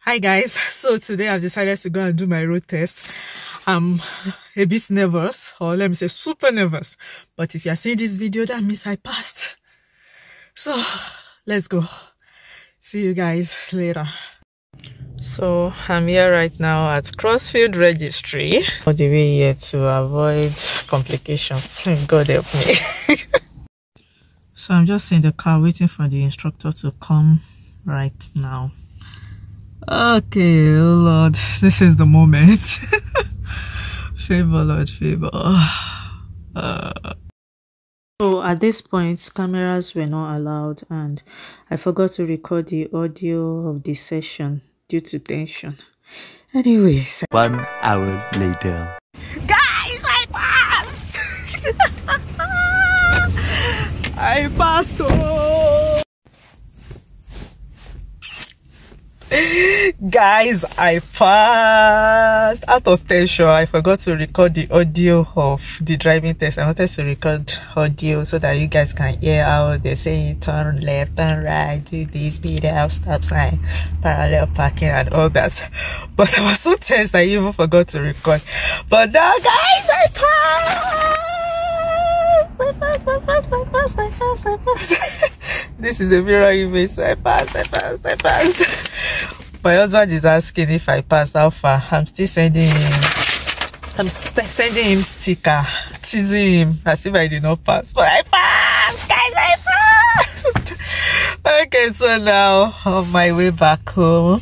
Hi guys, so today I've decided to go and do my road test. I'm a bit nervous, or let me say super nervous, but if you're seeing this video, that means I passed. So let's go. See you guys later. So I'm here right now at Crossfield Registry, all the way here to avoid complications. God help me. So I'm just in the car waiting for the instructor to come right now. Okay, oh Lord, this is the moment. Favor, Lord, favor. So at this point, cameras were not allowed, and I forgot to record the audio of the session due to tension. Anyways, 1 hour later. Guys, I passed! I passed! Oh! Guys, I passed. Out of tension, I forgot to record the audio of the driving test. I wanted to record audio so that you guys can hear how they say turn left, turn right, do this, speed out, stop sign, parallel parking and all that. But I was so tense that I even forgot to record. But now, guys, I passed. This is a mirror image. So I passed. My husband is asking if I pass, how far. I'm still sending him sticker, teasing him as if I did not pass. But I passed, guys, I passed. Okay, so now on my way back home,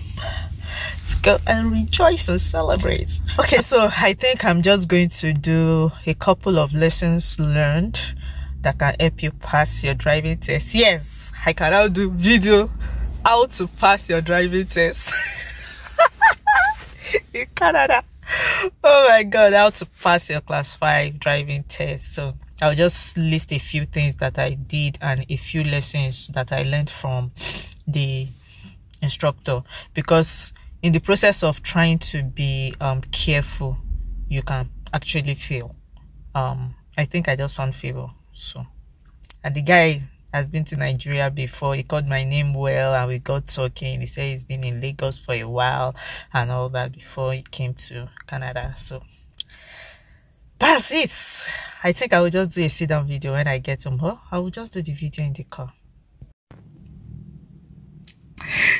let's go and rejoice and celebrate. Okay, so I think I'm just going to do a couple of lessons learned that can help you pass your driving test. Yes, I can now do video how to pass your driving test in Canada. Oh my god, how to pass your class 5 driving test. So I'll just list a few things that I did and a few lessons that I learned from the instructor, because in the process of trying to be careful, you can actually fail. I think I just found favor. So, and the guy has been to Nigeria before. He called my name well and we got talking. He said he's been in Lagos for a while and all that before he came to Canada. So that's it. I think I will just do a sit down video when I get home. Oh, I will just do the video in the car.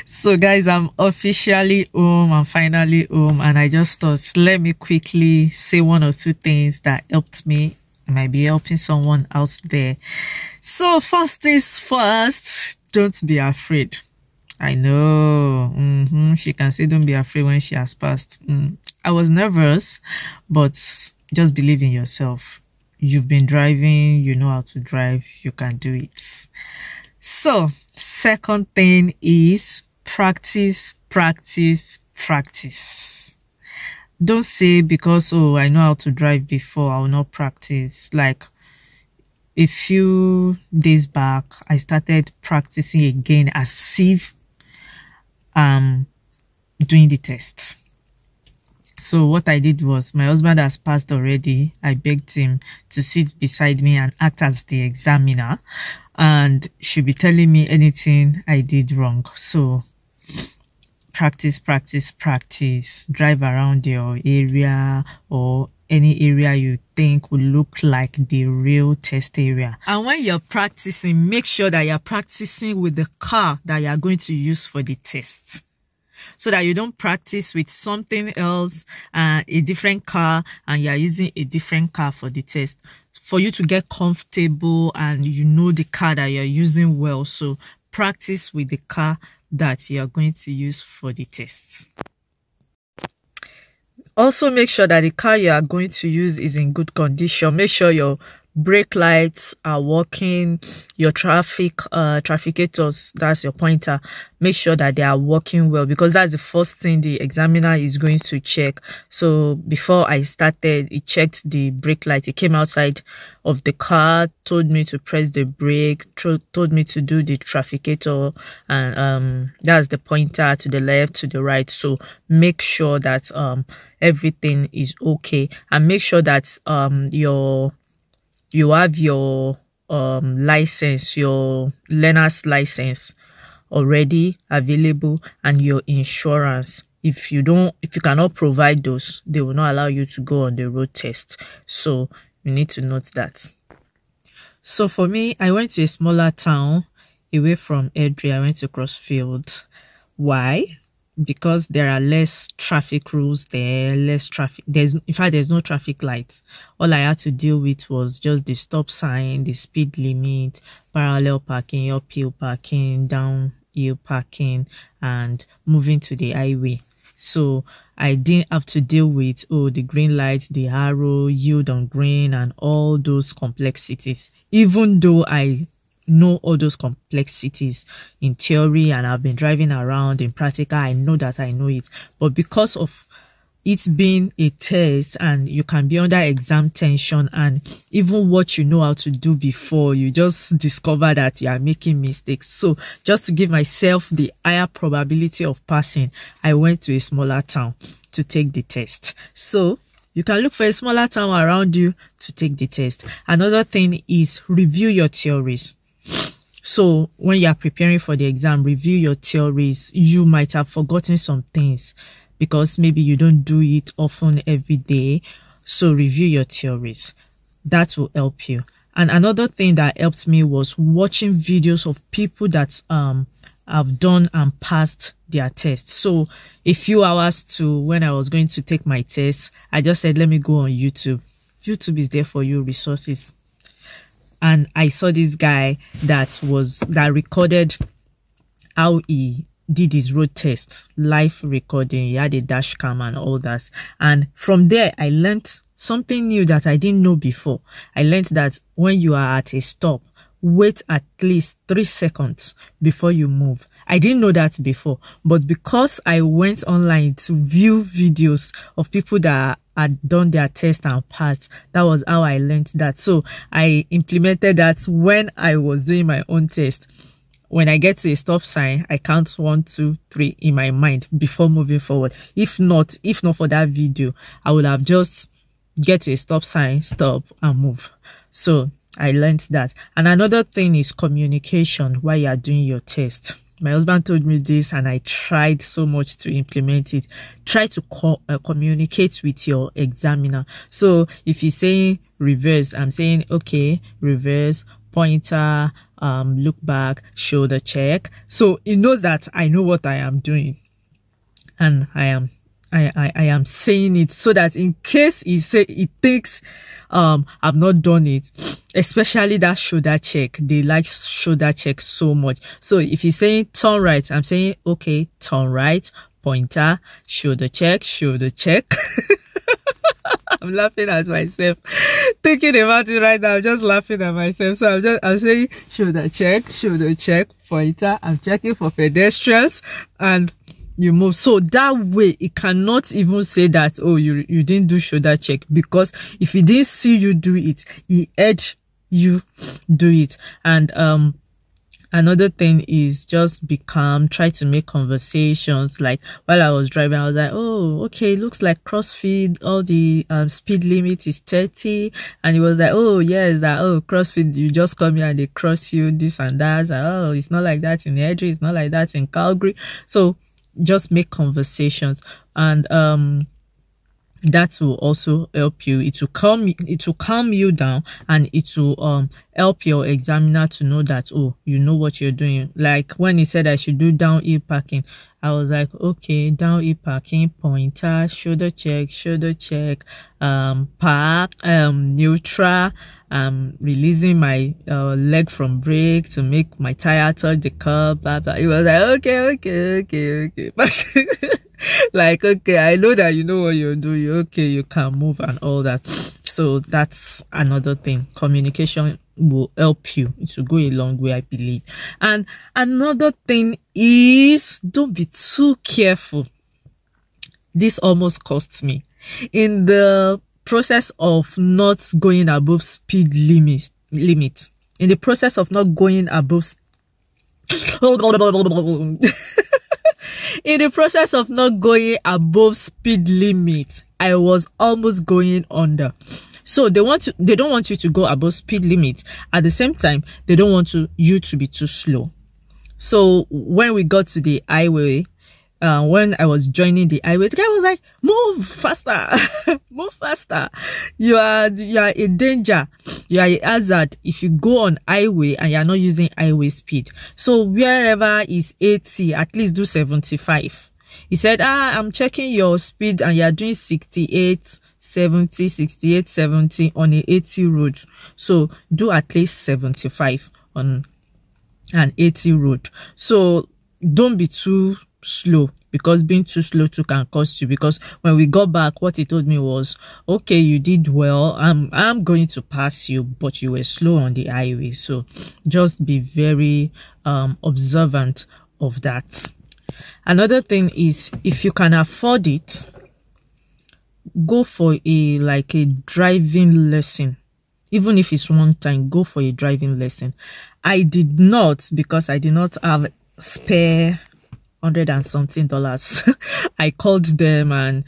So guys, I'm officially home. I'm finally home, and I just thought, let me quickly say one or two things that helped me. I might be helping someone out there. So first things first, don't be afraid. I know she can say don't be afraid when she has passed. I was nervous, but just believe in yourself. You've been driving, you know how to drive, you can do it. So second thing is practice. Don't say because, oh, I know how to drive before, I will not practice. Like a few days back, I started practicing again as if doing the test. So what I did was, my husband has passed already. I begged him to sit beside me and act as the examiner, and she'll be telling me anything I did wrong. So practice. Drive around your area or any area you think will look like the real test area. And when you're practicing, make sure that you're practicing with the car that you're going to use for the test, so that you don't practice with something else, a different car, and you're using a different car for the test, for you to get comfortable and you know the car that you're using well. So practice with the car that you're going to use for the tests. Also, make sure that the car you are going to use is in good condition. Make sure your brake lights are working, your trafficators, that's your pointer, make sure that they are working well, because that's the first thing the examiner is going to check. So before I started, he checked the brake light. He came outside of the car, told me to press the brake, told me to do the trafficator, and that's the pointer to the left, to the right. So make sure that everything is okay, and make sure that you have your license, your learner's license already available, and your insurance. If you cannot provide those, they will not allow you to go on the road test. So you need to note that. So for me, I went to a smaller town away from Edry. I went to Crossfield. Why? Because there are less traffic rules there, less traffic. In fact, there's no traffic lights. All I had to deal with was just the stop sign, the speed limit, parallel parking, uphill parking, downhill parking, and moving to the highway. So I didn't have to deal with, the green light, the arrow, yield on green, and all those complexities. Even though I know all those complexities in theory and I've been driving around in practical, I know that I know it. But because of it being a test and you can be under exam tension, and even what you know how to do before, you just discover that you are making mistakes. So just to give myself the higher probability of passing, I went to a smaller town to take the test. So you can look for a smaller town around you to take the test. Another thing is review your theories. So when you are preparing for the exam, review your theories. You might have forgotten some things because maybe you don't do it often every day. So review your theories. That will help you. And another thing that helped me was watching videos of people that have done and passed their tests. So a few hours to when I was going to take my test, I just said, let me go on YouTube. YouTube is there for you, resources. And I saw this guy that recorded how he did his road test, live recording. He had a dash cam and all that. And from there, I learned something new that I didn't know before. I learned that when you are at a stop, wait at least 3 seconds before you move. I didn't know that before, but because I went online to view videos of people that had done their test and passed, that was how I learned that. So I implemented that when I was doing my own test. When I get to a stop sign, I count 1, 2, 3 in my mind before moving forward. If not for that video, I would have just get to a stop sign, stop and move. So I learned that. And another thing is communication while you are doing your test. My husband told me this and I tried so much to implement it. Try to communicate with your examiner. So if he's saying reverse, I'm saying, okay, reverse, pointer, look back, shoulder check. So he knows that I know what I am doing. And I am saying it so that in case he thinks I've not done it, especially that shoulder check. They like shoulder check so much. So if he's saying turn right, I'm saying, okay, turn right, pointer, shoulder check, shoulder check. I'm laughing at myself. Thinking about it right now, I'm just laughing at myself. So I'm saying shoulder check, pointer. I'm checking for pedestrians and you move. So that way it cannot even say that, oh, you didn't do shoulder check, because if he didn't see you do it, he heard you do it. And another thing is just be calm, try to make conversations. Like while I was driving, I was like, oh, okay, looks like CrossFit, all the speed limit is 30. And he was like, oh yes, that, oh, CrossFit, you just come here and they cross you, this and that. And, oh, it's not like that in Edry, it's not like that in Calgary. So just make conversations, and that will also help you. It will calm you down, and it will help your examiner to know that, oh, you know what you're doing. Like when he said I should do downhill parking, I was like, okay, downhill parking, pointer, shoulder check, park, neutral, releasing my leg from brake to make my tire touch the curb, blah, blah. It was like, okay. Like, okay, I know that you know what you're doing. Okay, you can move and all that. So that's another thing. Communication will help you. It will go a long way, I believe. And another thing is, don't be too careful. This almost cost me. In the process of not going above speed limit. In the process of not going above in the process of not going above speed limit, I was almost going under. So they don't want you to go above speed limit. At the same time, they don't want you to be too slow. So when we got to the highway, when I was joining the highway, the guy was like, move faster, move faster. You are a danger. You are a hazard if you go on highway and you are not using highway speed. So wherever is 80, at least do 75. He said, I'm checking your speed and you are doing 68, 70, 68, 70 on a 80 road. So do at least 75 on an 80 road. So don't be too slow, because being too slow too can cost you. Because when we got back, what he told me was, okay, you did well, I'm going to pass you, but you were slow on the highway. So just be very observant of that. Another thing is, if you can afford it, go for a driving lesson. Even if it's one time, go for a driving lesson. I did not, because I did not have spare $100 and something. I called them, and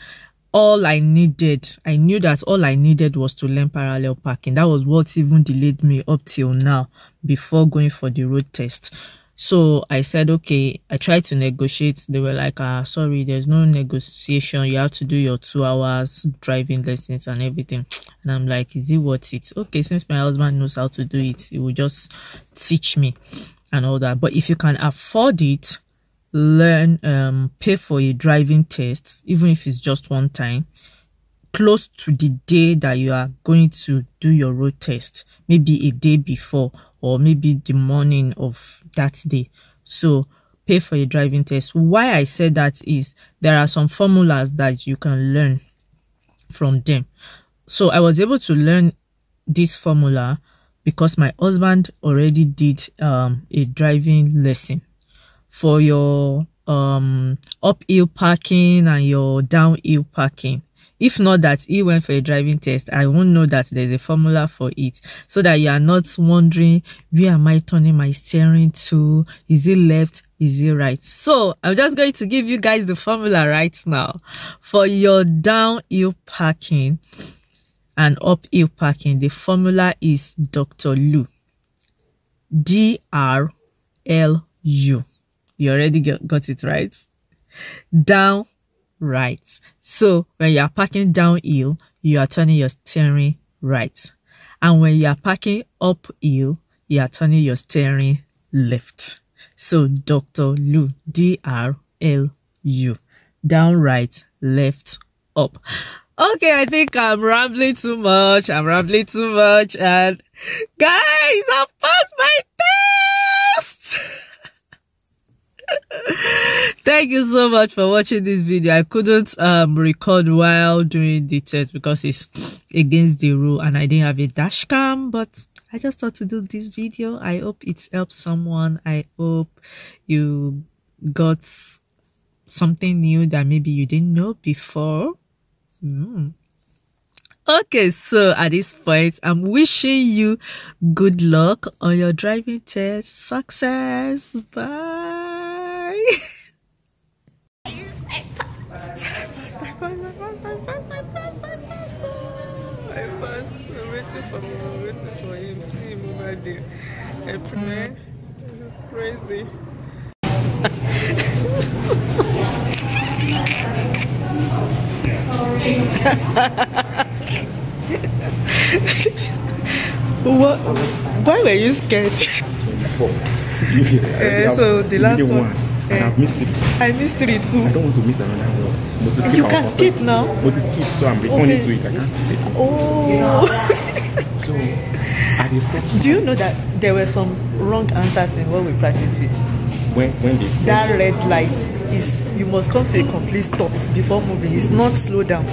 all I needed, I knew that all I needed was to learn parallel parking. That was what even delayed me up till now before going for the road test. So I said, okay, I tried to negotiate. They were like, sorry, there's no negotiation. You have to do your 2 hours driving lessons and everything. And I'm like, is it worth it? Okay, since my husband knows how to do it, he will just teach me and all that. But if you can afford it, learn, pay for a driving test, even if it's just one time, close to the day that you are going to do your road test, maybe a day before or maybe the morning of that day. So pay for a driving test. Why I said that is there are some formulas that you can learn from them. So I was able to learn this formula because my husband already did a driving lesson for your uphill parking and your downhill parking. If not that he went for a driving test, I won't know that there's a formula for it, so that you are not wondering, where am I turning my steering to? Is it left? Is it right? So I'm just going to give you guys the formula right now. For your downhill parking and uphill parking, the formula is Dr. Lu. D-R-L-U. You already got it right? Down, right. So when you are parking downhill, you are turning your steering right. And when you are parking uphill, you are turning your steering left. So Dr. Lu, D-R-L-U. Down, right, left, up. Okay, I think I'm rambling too much. And guys, I've passed my test. Thank you so much for watching this video. I couldn't record while doing the test because it's against the rule and I didn't have a dash cam, but I just thought to do this video. I hope it helps someone. I hope you got something new that maybe you didn't know before. Okay, so at this point, I'm wishing you good luck on your driving test. Success. Bye. I passed. I'm waiting for him. See him over there. Man, this is crazy. What? Why were you scared? 24. So the last one. I've missed 3. I missed 3 too. I don't want to miss another one. You can skip now. But to skip, so I'm returning to it. I can't skip it. Oh. So, are the steps? Do you know that there were some wrong answers in what we practiced with? When that red light is, you must come to a complete stop before moving. It's not slow down.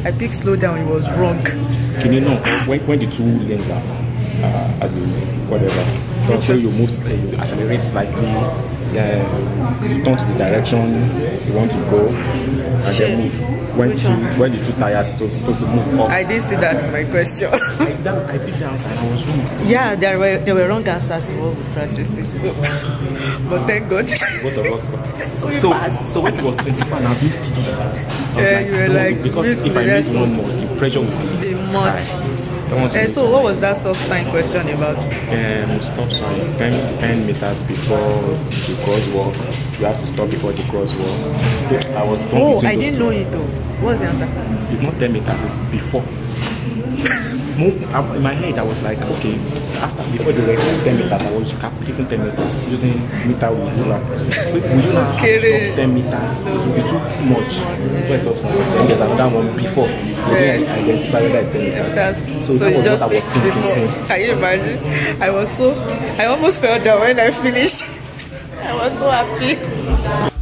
I picked slow down. It was wrong. Can you know when the 2 lanes are at the whatever? So you move, you accelerate slightly. Yeah, you turn to the direction you want to go, and then move. When the 2 tires supposed to move off. I didn't see that in my question. I picked the answer and I was wrong. Yeah, there were wrong answers in what we practiced with. So. But thank God. Both of us got it. So when it was 25 and I missed 3, I was you were like, because if I miss one more, the pressure will be much. Don't want to miss So your what line. was that stop sign question about? Stop sign 10 meters before the crosswalk. You have to stop before the crosswalk. I was torn between I those didn't two. know it though. What's the answer? It's not 10 meters, it's before. In my head, I was like, okay, before the race, 10 meters, I was calculating 10 meters using meter with ruler. Will you now have to stop 10 meters? It will be too much. First of all, then there's another one before. Then I identify whether it's 10 meters. So that was just what I was thinking since. Can you imagine? I almost fell down when I finished. I was so happy.